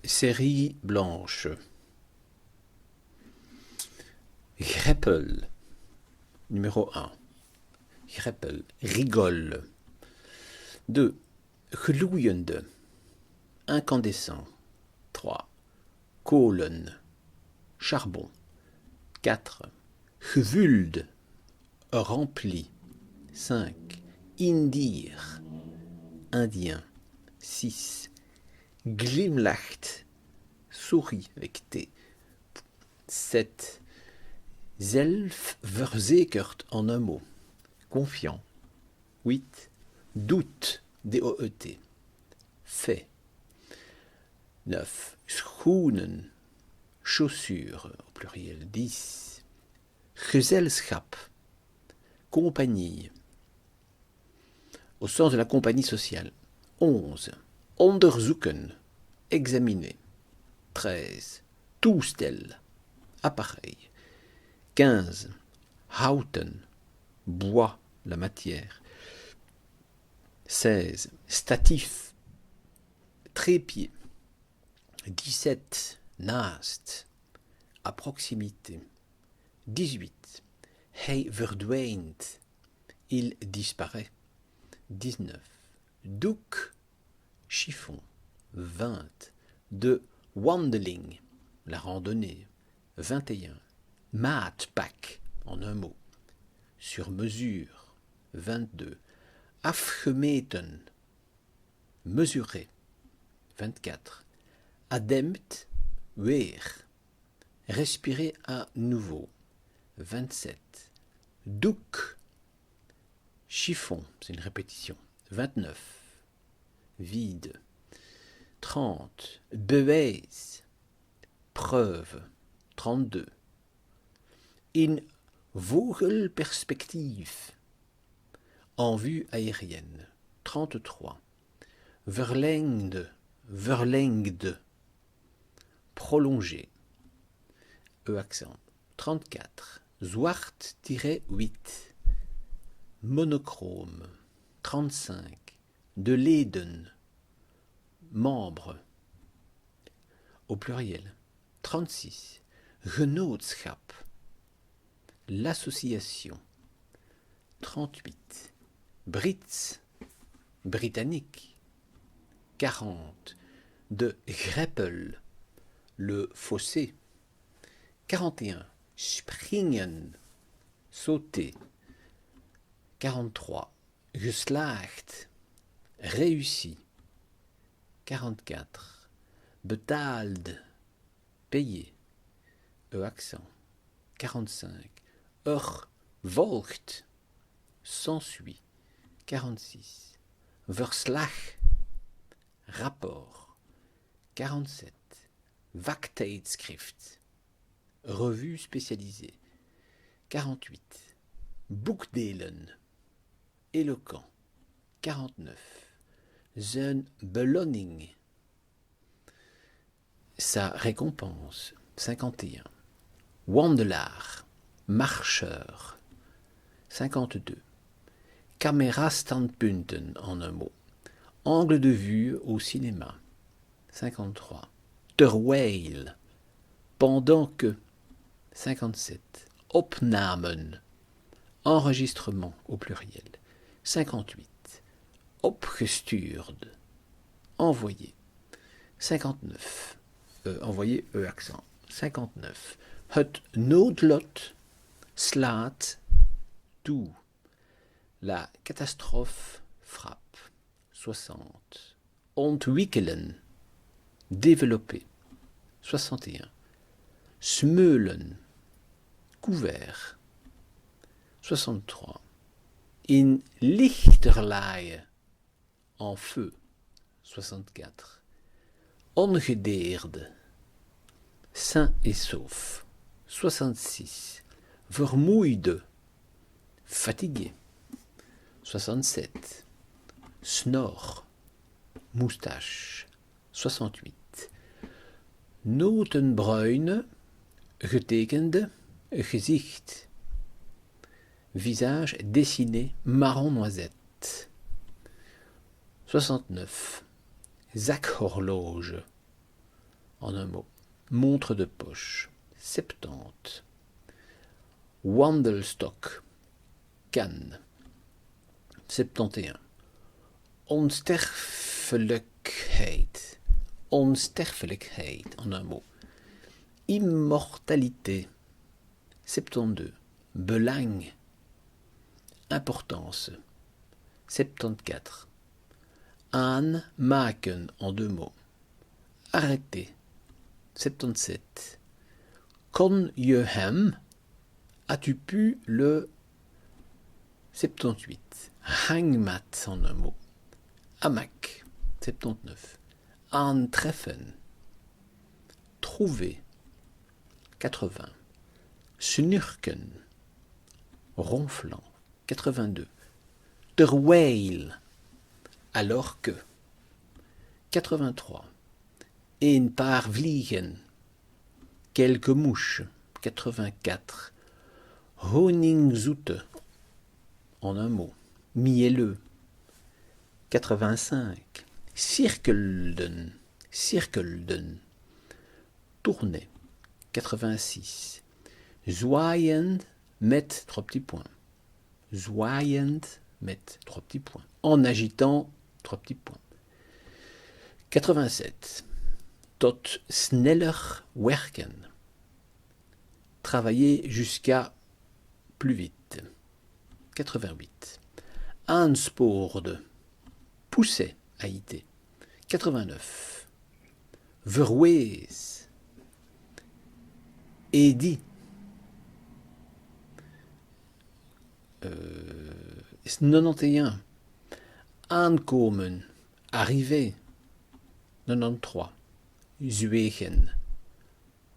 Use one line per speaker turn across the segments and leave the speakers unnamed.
Série blanche. Greppel. Numéro 1. Greppel. Rigole. 2. Gloeiende. Incandescent. 3. Kolen. Charbon. 4. Gevuld. Rempli. 5. Indir. Indien. 6. Glimlacht. Souris avec T. 7. Zelfverzekerd en un mot. Confiant. 8. Doute. D-O-E-T. Fait. 9. Schoenen. Chaussures au pluriel. 10. Gezelschap. Compagnie. Au sens de la compagnie sociale. 11. Onderzoeken. Examiner. 13. Toestel. Appareil. 15. Houten. Bois, la matière. 16. Statif. Trépied. 17. Naast. À proximité. 18. Hij verdwijnt. Il disparaît. 19. Doek. Chiffon. 20. De wandeling. La randonnée. 21. Maatpak. En un mot. Sur mesure. 22. Afgemeten. Mesurer. 24. Ademt. Weer. Respirer à nouveau. 27. Doek. Chiffon. C'est une répétition. 29. Vide. 30. Bewijs. Preuve. 32. In vogelperspectief. En vue aérienne. 33. Verlengde. Verlengde. Prolongé. E accent. 34. Zwart-8. Monochrome. 35. De leden. Membre. Au pluriel. 36. Genootschap. L'association. 38. Brits. Britannique. 40. De Greppel. Le fossé. 41. Springen. Sauter. 43. Geslaagd. Réussi. 44. Betaald. Payé. E accent. 45. Volgt. S'ensuit. 46. Verslag. Rapport. 47. Vaktijdschrift. Revue spécialisée. 48. Boekdelen. Éloquent. 49. Zijn beloning. Sa récompense. 51. Wandelaar. Marcheur. 52. Camerastandpunten en un mot. Angle de vue au cinéma. 53. Terwijl. Pendant que. 57. Opnamen. Enregistrement au pluriel. 58. Opgestuurd. Envoyé. 59. Envoyé E accent. 59. Het noodlot slaat toe. La catastrophe frappe. 60. Ontwikkelen. Développer. 61. Smeulen. Couvert. 63. In lichterlaaie. En feu. 64. Ongedeerde. Sain et sauf. 66. Vermoeide. Fatigué. 67. Snor. Moustache. 68. Notenbruine. Getekende. Gezicht. Visage dessiné marron noisette. 69. Zakhorloge. en un mot. Montre de poche, 70. Wandelstok, Cannes, 71. Onsterfelijkheid, onsterfelijkheid, en un mot. Immortalité, 72. Belang, importance, 74. Aanmaken, en deux mots. Arrêter, 77. Kon je hem, as-tu pu le 78. Hangmat, en un mot. Hamac, 79. Aantreffen, trouver, 80. Snurken, ronflant, 82. Terwijl, alors que, 83. Een paar vliegen, quelques mouches, 84. Honingzoete, en un mot, mielleux, 85. Cirkelden, cirkelden, tourner, 86. Zwaaiend met 3 petits points. Zwaaiend met 3 petits points. En agitant 3 petits points. 87. Tot sneller werken. Travailler jusqu'à plus vite. 88. Aanspoorde. Pousser, haïté. 89. Verwees. Edi. 91. Aankomen. Arriver. 93. Zwegen.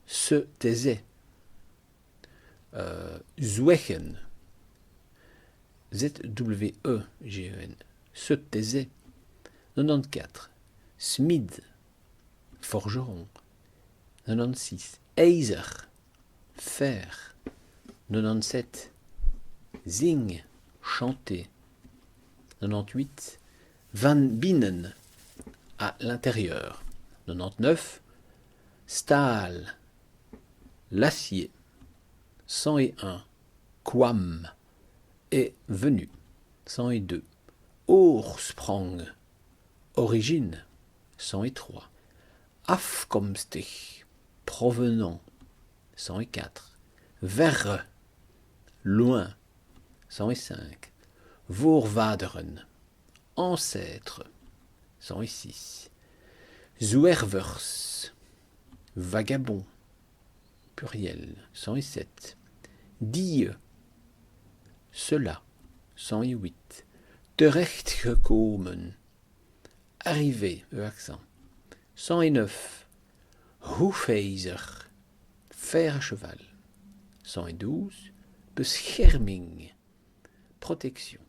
Se taisait. Zwegen. Z-W-E-G-E-N. Se taisait. 94. Smid. Forgeron. 96. Ijzer. Fer. 97. Zing. Chanter. 98. Van binnen. À l'intérieur. 99. Staal. L'acier. 101. Kwam. Est venu. 102. Oorsprong. Origine. 103. Afkomstig. Provenant. 104. Verre. Loin. 105. Voorvaderen. Ancêtre. 106. Zwervers. Vagabond. Pluriel. 107. Die. Cela. 108. Terechtgekomen. Arrivé. Accent. 109. Hoefijzer. Fer à cheval. 112. Bescherming. Protection.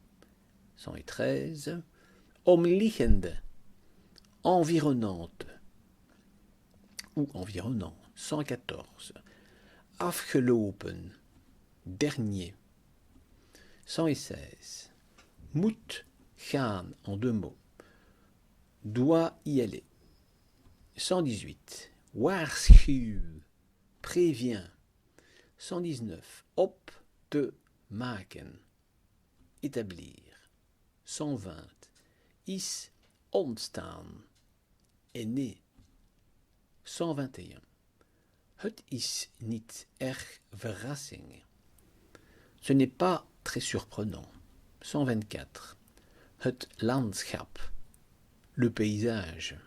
113. Omliggende. Environnante. Ou environnant. 114. Afgelopen. Dernier. 116. Moet gaan, en deux mots. Doit y aller. 118. Waarschuw. Prévient. 119. Op te maken. Établir. 120. Is ontstaan. Est né. 121. Het is niet erg verrassing. Ce n'est pas très surprenant. 124. Het landschap. Le paysage.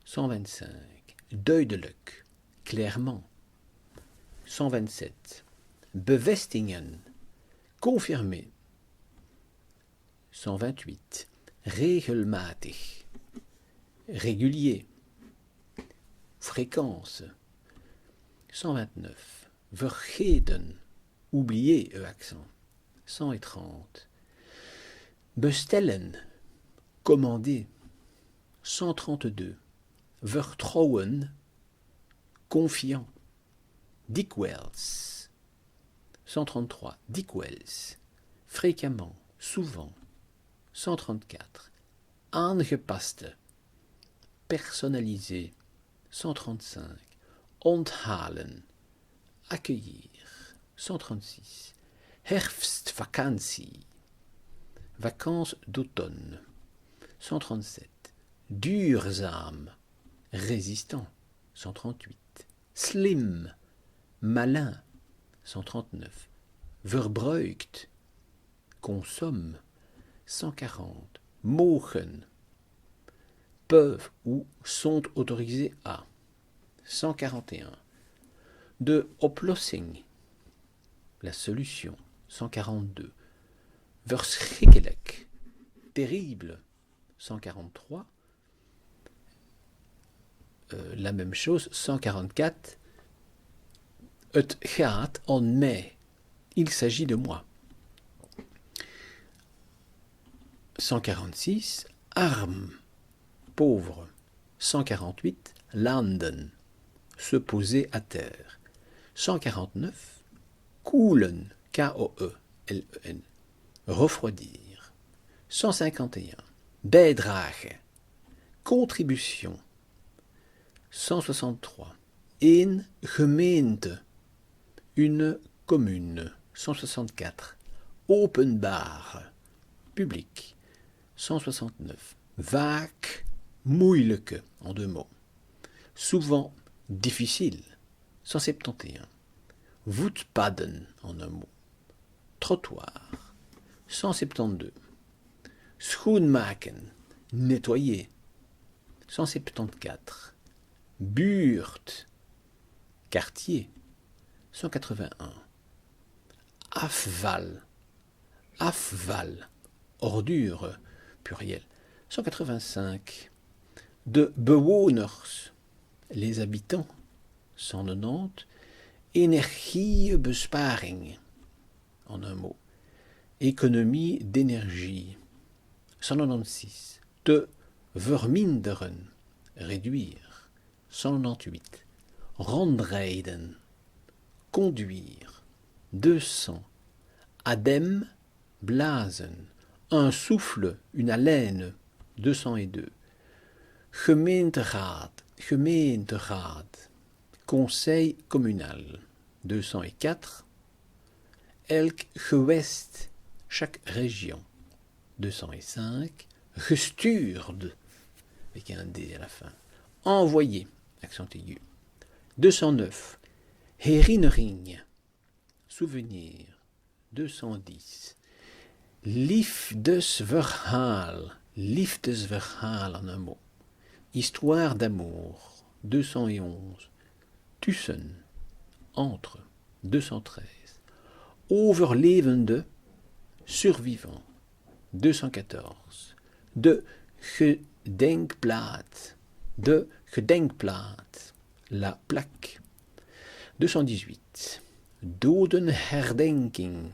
125. Duidelijk. Clairement. 127. Bevestigen. Confirmer. 128. Regelmatig. Régulier. Fréquence. 129. Vergeten. Oublier, accent. 130. Bestellen. Commander. 132. Vertrouwen. Confiant. Dikwijls. 133. Dikwijls. Fréquemment. Souvent. 134. Aangepaste. Personnalisé. 135. Onthalen, accueillir. 136. Herfstvakantie, vacances d'automne. 137. Duurzaam, résistant. 138. Slim, malin. 139. Verbruikt, consomme. 140. Mogen, peuvent ou sont autorisés à. 141. De oplossing, la solution. 142. Verschrikkelijk, terrible. 143. La même chose. 144. Het gaat om mij, il s'agit de moi. 146. Arm, pauvre. 148. Landen, se poser à terre. 149. Koelen, K-O-E-L-E-N, refroidir. 151. Bijdrage, contribution. 163. Een gemeente, une commune. 164. Openbaar, public. 169. Vaak, moeilijke, en 2 mots. Souvent, difficile. 171. Voetpadden, en 1 mot. Trottoir. 172. Schoenmaken, nettoyer. 174. Buurt, quartier. 181. Afval, afval, ordure, pluriel. 185. De bewoners, les habitants. 190. Energiebesparing, en 1 mot. Économie d'énergie. 196. Te verminderen, réduire. 198. Rondrijden, conduire. 200. Adem, blazen, un souffle, une haleine. 202. Gemeenteraad, gemeenteraad, conseil communal. 204. Elk gewest, chaque région. 205. Gestuurd, avec un D à la fin. Envoyé, accent aigu. 209. Herinnering, souvenir. 210. Liefdesverhaal, liefdesverhaal en 1 mot. Histoire d'amour. 211. Tussen, entre. 213. Overlevende, survivant. 214. De gedenkplaat, la plaque. 218. Dodenherdenking,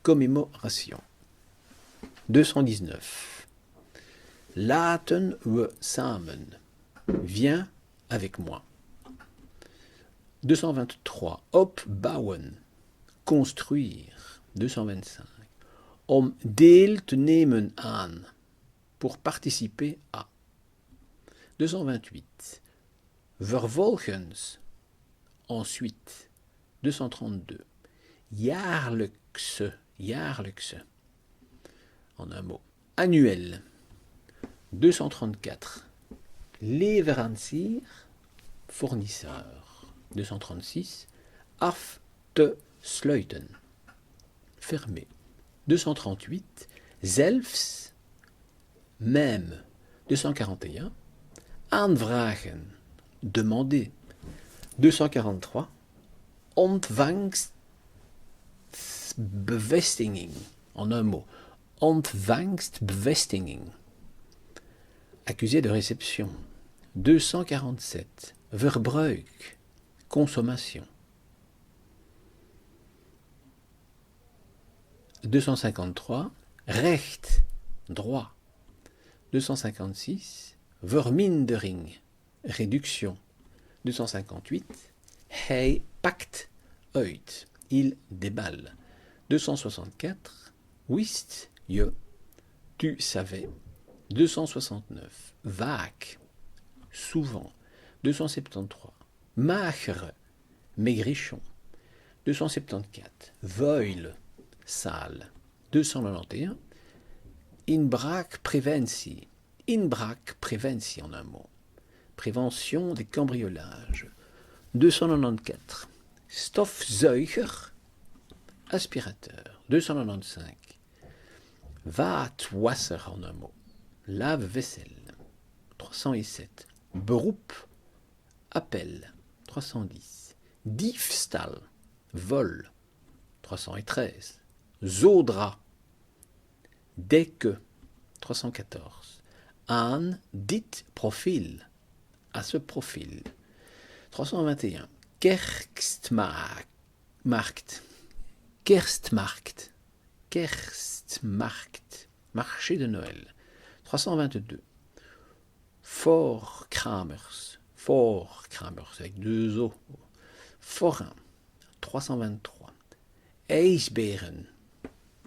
commémoration. 219. Laten we samen, viens avec moi. 223. Opbouwen, construire. 225. Om deel te nemen aan, pour participer à. 228. Vervolgens, ensuite. 232. Jaarlijkse, en 1 mot. Annuel. 234. Leverancier, fournisseur. 236. Af te sluiten, fermé. 238. Zelfs, même. 241. Aanvragen, demander. 243. Ontvangstbevestiging, en 1 mot. Ontvangstbevestiging, accusé de réception. 247. Verbruik, consommation. 253. Recht, droit. 256. Vermindering, réduction. 258. Hij pakt uit, il déballe. 264. Wist je, tu savais. 269. Vaak, souvent. 273. Magre, maigrichon. 274. Vuil, sale. 291. Inbraakpreventie. Inbraakpreventie en un mot. Prévention des cambriolages. 294. Stofzuiger, aspirateur. 295. Vaatwasser en un mot. Lave-vaisselle. 307. Beroep, appel. 310. Diefstal, vol. 313. Zodra, dès que. 314. Aan dit profil, à ce profil. 321. Kerstmarkt. Kerstmarkt. Kerstmarkt. Marché de Noël. 322. Voorkramers. Voorkramers, avec deux O. Forain. 323. Ijsberen.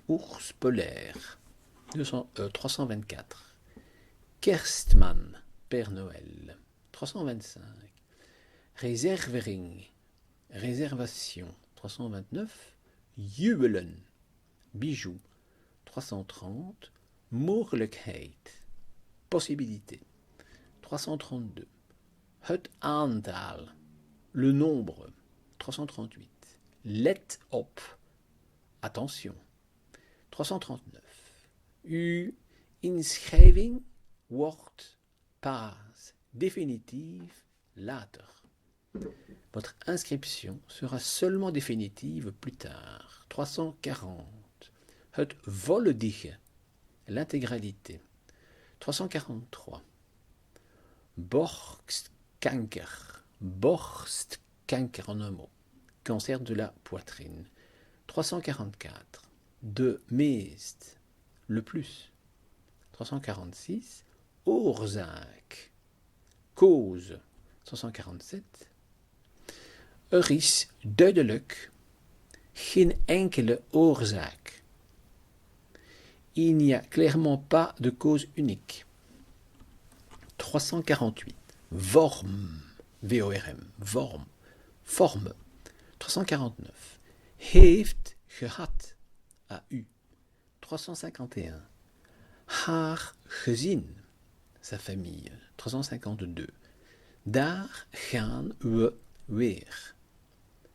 Ours polaire. 324. Kerstman, Père Noël. 325. Reservering, réservation. 329. Jubelen, bijoux. 330. Mogelijkheid, possibilité. 332. Het aantal, le nombre. 338. Let op, attention. 339. Uw inschrijving wordt pas définitive later. Votre inscription sera seulement définitive plus tard. 340. Het volledige, l'intégralité. 343. Borstkanker. Borstkanker en un mot. Cancer de la poitrine. 344. De meest, le plus. 346. Oorzaak, cause. 347. Er is duidelijk geen enkele oorzaak. Il n'y a clairement pas de cause unique. 348. Vorm, V-O-R-M, vorm, forme. 349. Heeft gehad, A-U. 351. Haar gezin, sa famille. 352. Daar gaan we weer.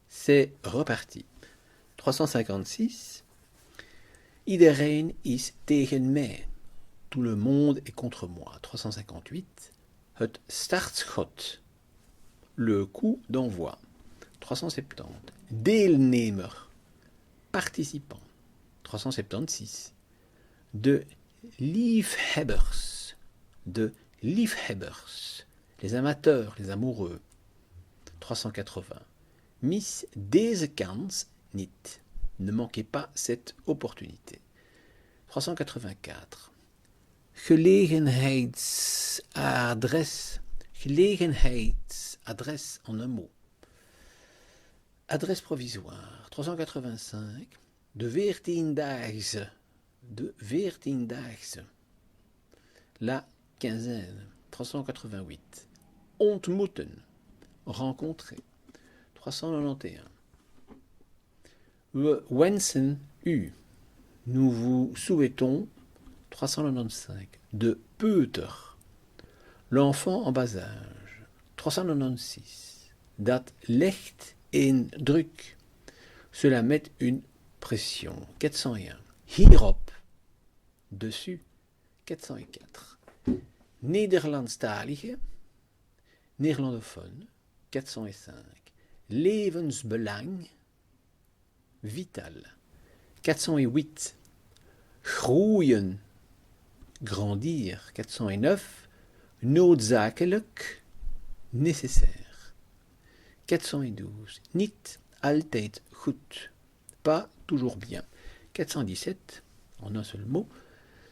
C'est reparti. 356. Iedereen is tegen mij. Tout le monde est contre moi. 358. Het startschot, le coup d'envoi. 370. Deelnemer, participant. 376. De liefhebbers, de liefhebbers, les amateurs, les amoureux. 380. Mis deze kans niet. Ne manquez pas cette opportunité. 384. Gelegenheidsadres. Gelegenheidsadres en un mot. Adresse provisoire. 385. De 14-daagse. De 14-daagse. La quinzaine. 388. Ontmoeten. Rencontrer. 391. We wensen u. Nous vous souhaitons. 395. De peuter. L'enfant en bas âge. 396. Dat legt een druk. Cela met une pression. 401. Hierop. Dessus. 404. Nederlandstalige. Néerlandophone. 405. Levensbelang. Vital. 408. Groeien. Grandir. 409. Noodzakelijk. Nécessaire. 412. Niet altijd goed. Pas toujours bien. 417. En un seul mot.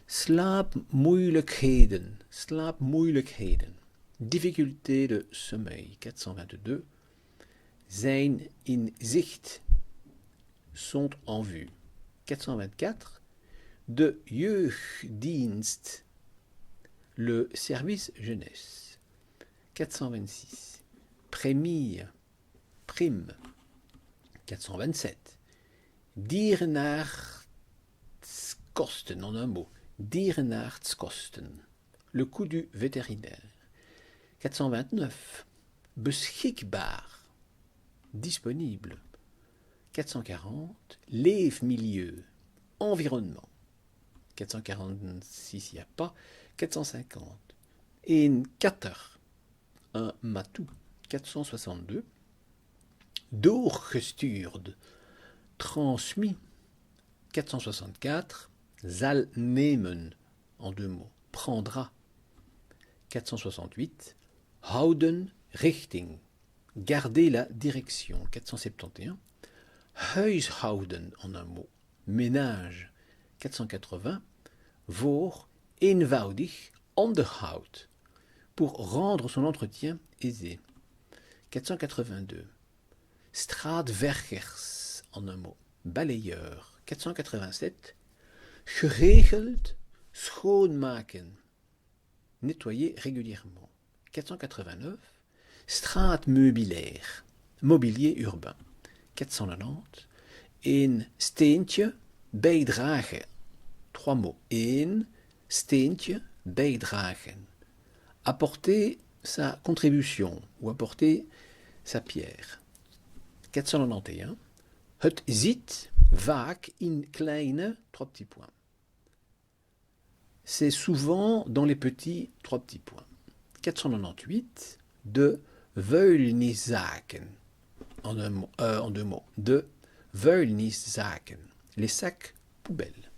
Slaapmoeilijkheden. Slaapmoeilijkheden. Difficulté de sommeil. 422. Zijn in zicht. Sont en vue. 424. De jeugddienst. le service jeunesse. 426. Prémie, prime. 427. Dierenartskosten, en un mot. Dierenartskosten. Le coût du vétérinaire. 429. Beschikbaar. Disponible. 440. Leefmilieu. Environnement. 446, il n'y a pas. 450. Een katter. Un matou. 462. Doorgestuurd. Transmis. 464. Zal nemen. En deux mots. Prendra. 468. Houden richting. Garder la direction. 471. Huishouden en un mot. Ménage. 480. Voor eenvoudig onderhoud. Pour rendre son entretien aisé. 482. Straatvergers en un mot. Balayeur. 487. Geregeld schoonmaken. Nettoyer régulièrement. 489. Straatmeubilair. Mobilier urbain. 490. Een steentje bijdragen. Trois mots. Een steentje bijdragen. Apporter sa contribution ou apporter sa pierre. 491. Het zit vaak in kleine, trois petits points. C'est souvent dans les petits, trois petits points. 498. De vuilniszaken. En deux mots. De vuilniszaken. Les sacs poubelles.